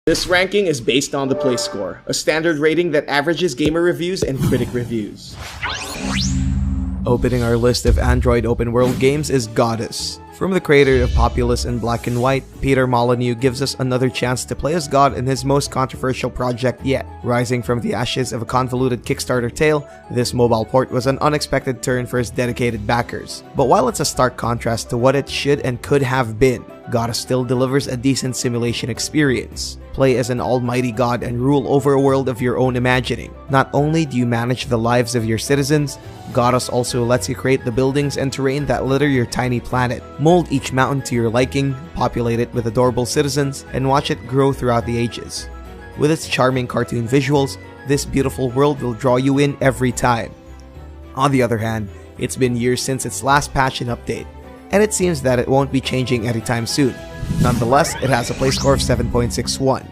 This ranking is based on the Play Score, a standard rating that averages gamer reviews and critic reviews. Opening our list of Android open world games is Godus. From the creator of Populous and Black and White, Peter Molyneux gives us another chance to play as God in his most controversial project yet. Rising from the ashes of a convoluted Kickstarter tale, this mobile port was an unexpected turn for his dedicated backers. But while it's a stark contrast to what it should and could have been, Godus still delivers a decent simulation experience. Play as an almighty god and rule over a world of your own imagining. Not only do you manage the lives of your citizens, Godus also lets you create the buildings and terrain that litter your tiny planet. Mold each mountain to your liking, populate it with adorable citizens, and watch it grow throughout the ages. With its charming cartoon visuals, this beautiful world will draw you in every time. On the other hand, it's been years since its last patch and update, and it seems that it won't be changing anytime soon. Nonetheless, it has a play score of 7.61.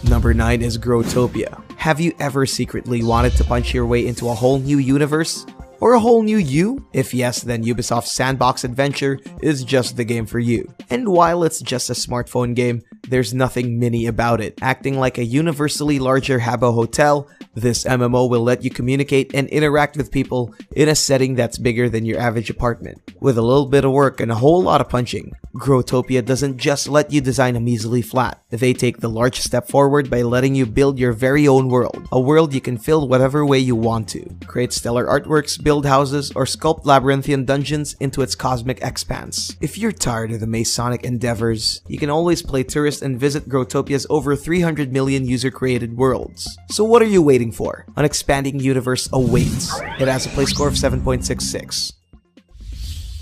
Number 9 is Growtopia. Have you ever secretly wanted to punch your way into a whole new universe? Or a whole new you? If yes, then Ubisoft's Sandbox Adventure is just the game for you. And while it's just a smartphone game, there's nothing mini about it. Acting like a universally larger Habbo hotel, this MMO will let you communicate and interact with people in a setting that's bigger than your average apartment. With a little bit of work and a whole lot of punching, Growtopia doesn't just let you design a measly flat. They take the large step forward by letting you build your very own world. A world you can fill whatever way you want to. Create stellar artworks, build houses, or sculpt labyrinthian dungeons into its cosmic expanse. If you're tired of the Masonic endeavors, you can always play tourist and visit Growtopia's over 300 million user-created worlds. So what are you waiting for? An expanding universe awaits. It has a play score of 7.66.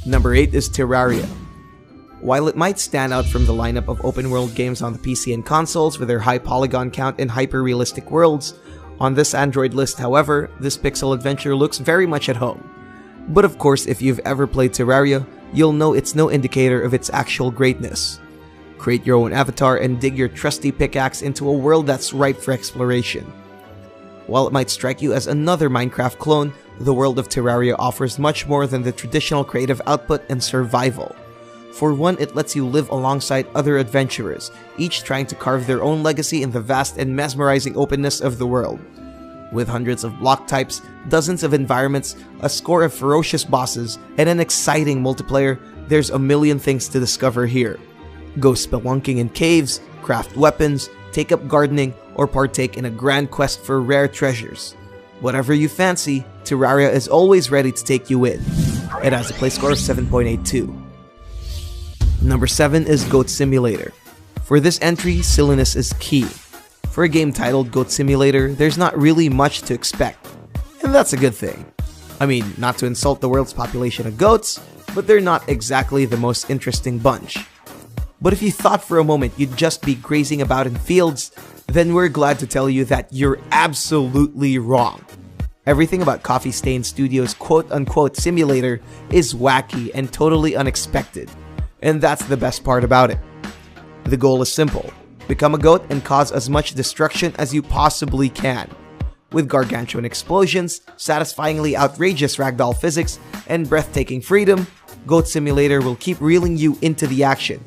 Number 8 is Terraria. While it might stand out from the lineup of open-world games on the PC and consoles with their high polygon count and hyper-realistic worlds, on this Android list, however, this pixel adventure looks very much at home. But of course, if you've ever played Terraria, you'll know it's no indicator of its actual greatness. Create your own avatar and dig your trusty pickaxe into a world that's ripe for exploration. While it might strike you as another Minecraft clone, the world of Terraria offers much more than the traditional creative output and survival. For one, it lets you live alongside other adventurers, each trying to carve their own legacy in the vast and mesmerizing openness of the world. With hundreds of block types, dozens of environments, a score of ferocious bosses, and an exciting multiplayer, there's a million things to discover here. Go spelunking in caves, craft weapons, take up gardening, or partake in a grand quest for rare treasures. Whatever you fancy, Terraria is always ready to take you in. It has a play score of 7.82. Number 7 is Goat Simulator. For this entry, silliness is key. For a game titled Goat Simulator, there's not really much to expect. And that's a good thing. I mean, not to insult the world's population of goats, but they're not exactly the most interesting bunch. But if you thought for a moment you'd just be grazing about in fields, then we're glad to tell you that you're absolutely wrong. Everything about Coffee Stain Studios' quote-unquote simulator is wacky and totally unexpected. And that's the best part about it. The goal is simple. Become a goat and cause as much destruction as you possibly can. With gargantuan explosions, satisfyingly outrageous ragdoll physics, and breathtaking freedom, Goat Simulator will keep reeling you into the action.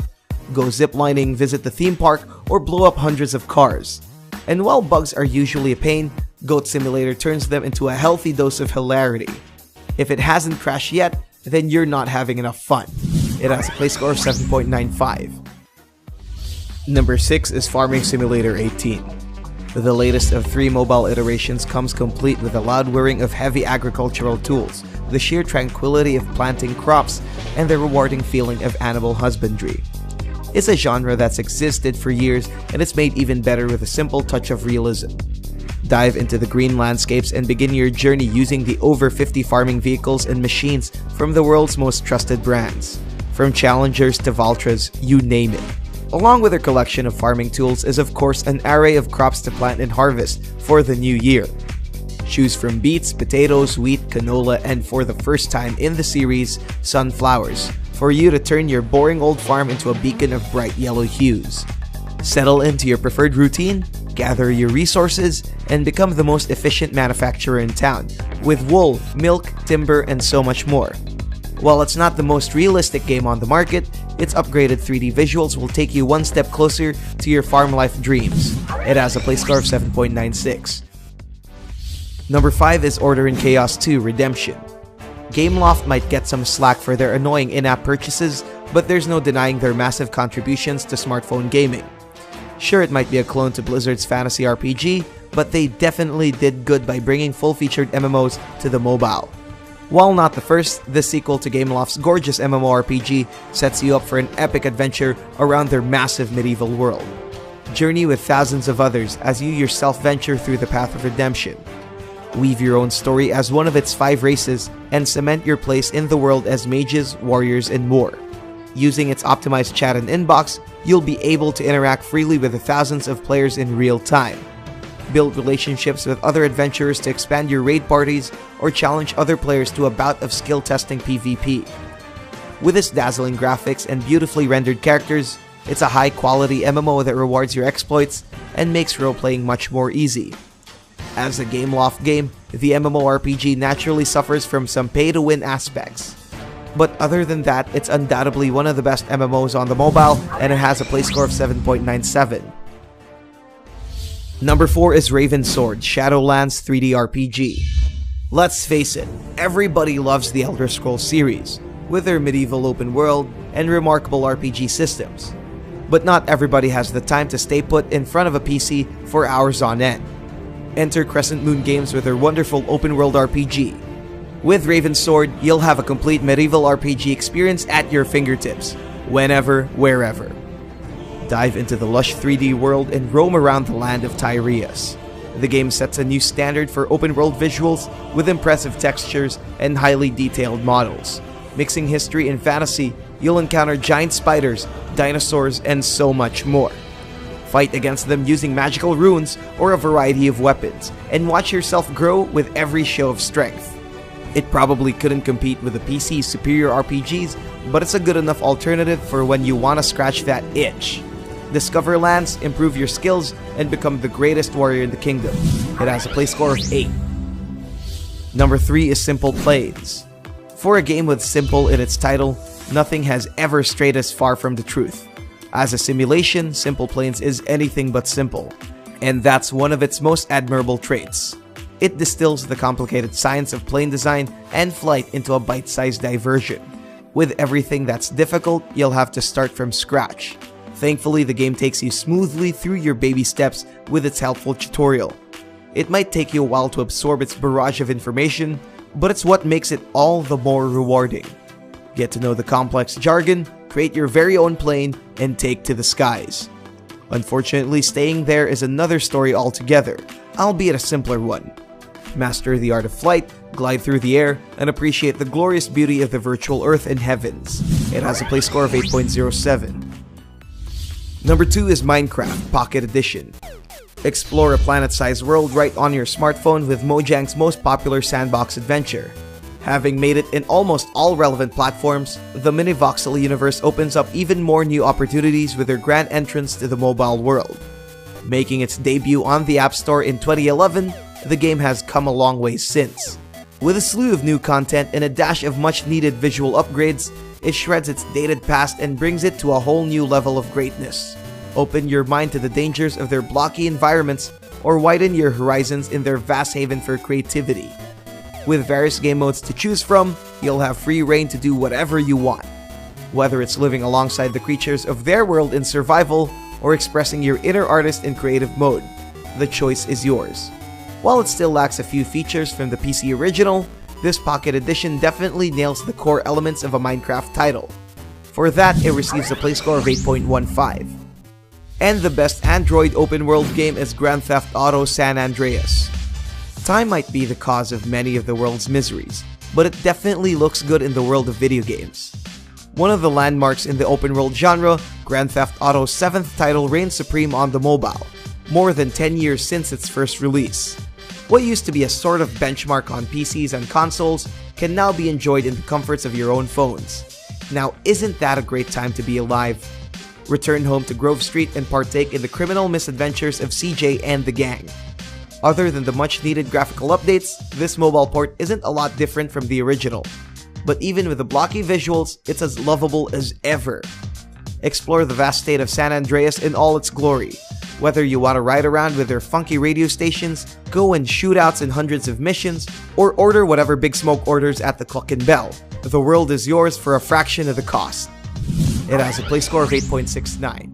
Go ziplining, visit the theme park, or blow up hundreds of cars. And while bugs are usually a pain, Goat Simulator turns them into a healthy dose of hilarity. If it hasn't crashed yet, then you're not having enough fun. It has a play score of 7.95. Number 6 is Farming Simulator 18. The latest of 3 mobile iterations comes complete with a loud whirring of heavy agricultural tools, the sheer tranquility of planting crops, and the rewarding feeling of animal husbandry. It's a genre that's existed for years, and it's made even better with a simple touch of realism. Dive into the green landscapes and begin your journey using the over 50 farming vehicles and machines from the world's most trusted brands. From Challengers to Valtras, you name it. Along with their collection of farming tools is of course an array of crops to plant and harvest for the new year. Choose from beets, potatoes, wheat, canola, and for the first time in the series, sunflowers, for you to turn your boring old farm into a beacon of bright yellow hues. Settle into your preferred routine, gather your resources, and become the most efficient manufacturer in town, with wool, milk, timber, and so much more. While it's not the most realistic game on the market, its upgraded 3D visuals will take you one step closer to your farm life dreams. It has a play score of 7.96. Number 5 is Order in Chaos 2 Redemption. Gameloft might get some slack for their annoying in-app purchases, but there's no denying their massive contributions to smartphone gaming. Sure, it might be a clone to Blizzard's fantasy RPG, but they definitely did good by bringing full-featured MMOs to the mobile. While not the first, this sequel to Gameloft's gorgeous MMORPG sets you up for an epic adventure around their massive medieval world. Journey with thousands of others as you yourself venture through the path of redemption. Weave your own story as one of its 5 races and cement your place in the world as mages, warriors, and more. Using its optimized chat and inbox, you'll be able to interact freely with the thousands of players in real time. Build relationships with other adventurers to expand your raid parties or challenge other players to a bout of skill-testing PvP. With its dazzling graphics and beautifully rendered characters, it's a high-quality MMO that rewards your exploits and makes role-playing much more easy. As a Gameloft game, the MMORPG naturally suffers from some pay-to-win aspects. But other than that, it's undoubtedly one of the best MMOs on the mobile, and it has a play score of 7.97. Number 4 is Ravensword Shadowlands 3D RPG. Let's face it, everybody loves the Elder Scrolls series, with their medieval open world and remarkable RPG systems. But not everybody has the time to stay put in front of a PC for hours on end. Enter Crescent Moon Games with their wonderful open world RPG. With Ravensword, you'll have a complete medieval RPG experience at your fingertips, whenever, wherever. Dive into the lush 3D world and roam around the land of Tyreus. The game sets a new standard for open world visuals with impressive textures and highly detailed models. Mixing history and fantasy, you'll encounter giant spiders, dinosaurs, and so much more. Fight against them using magical runes or a variety of weapons, and watch yourself grow with every show of strength. It probably couldn't compete with the PC's superior RPGs, but it's a good enough alternative for when you want to scratch that itch. Discover lands, improve your skills, and become the greatest warrior in the kingdom. It has a play score of 8. Number 3 is Simple Planes. For a game with simple in its title, nothing has ever strayed as far from the truth. As a simulation, Simple Planes is anything but simple, and that's one of its most admirable traits. It distills the complicated science of plane design and flight into a bite-sized diversion. With everything that's difficult, you'll have to start from scratch. Thankfully, the game takes you smoothly through your baby steps with its helpful tutorial. It might take you a while to absorb its barrage of information, but it's what makes it all the more rewarding. Get to know the complex jargon, create your very own plane, and take to the skies. Unfortunately, staying there is another story altogether, albeit a simpler one. Master the art of flight, glide through the air, and appreciate the glorious beauty of the virtual earth and heavens. It has a play score of 8.07. Number 2 is Minecraft Pocket Edition. Explore a planet-sized world right on your smartphone with Mojang's most popular sandbox adventure. Having made it in almost all relevant platforms, the Minivoxel universe opens up even more new opportunities with their grand entrance to the mobile world. Making its debut on the App Store in 2011, the game has come a long way since. With a slew of new content and a dash of much-needed visual upgrades, it shreds its dated past and brings it to a whole new level of greatness. Open your mind to the dangers of their blocky environments or widen your horizons in their vast haven for creativity. With various game modes to choose from, you'll have free reign to do whatever you want. Whether it's living alongside the creatures of their world in survival or expressing your inner artist in creative mode, the choice is yours. While it still lacks a few features from the PC original, this Pocket Edition definitely nails the core elements of a Minecraft title. For that, it receives a play score of 8.15. And the best Android open world game is Grand Theft Auto San Andreas. Time might be the cause of many of the world's miseries, but it definitely looks good in the world of video games. One of the landmarks in the open world genre, Grand Theft Auto's 7th title reigns supreme on the mobile, more than 10 years since its first release. What used to be a sort of benchmark on PCs and consoles can now be enjoyed in the comforts of your own phones. Now, isn't that a great time to be alive? Return home to Grove Street and partake in the criminal misadventures of CJ and the gang. Other than the much-needed graphical updates, this mobile port isn't a lot different from the original. but even with the blocky visuals, it's as lovable as ever. Explore the vast state of San Andreas in all its glory. Whether you want to ride around with their funky radio stations, go in shootouts in hundreds of missions, or order whatever Big Smoke orders at the Cluck and Bell, the world is yours for a fraction of the cost. It has a play score of 8.69.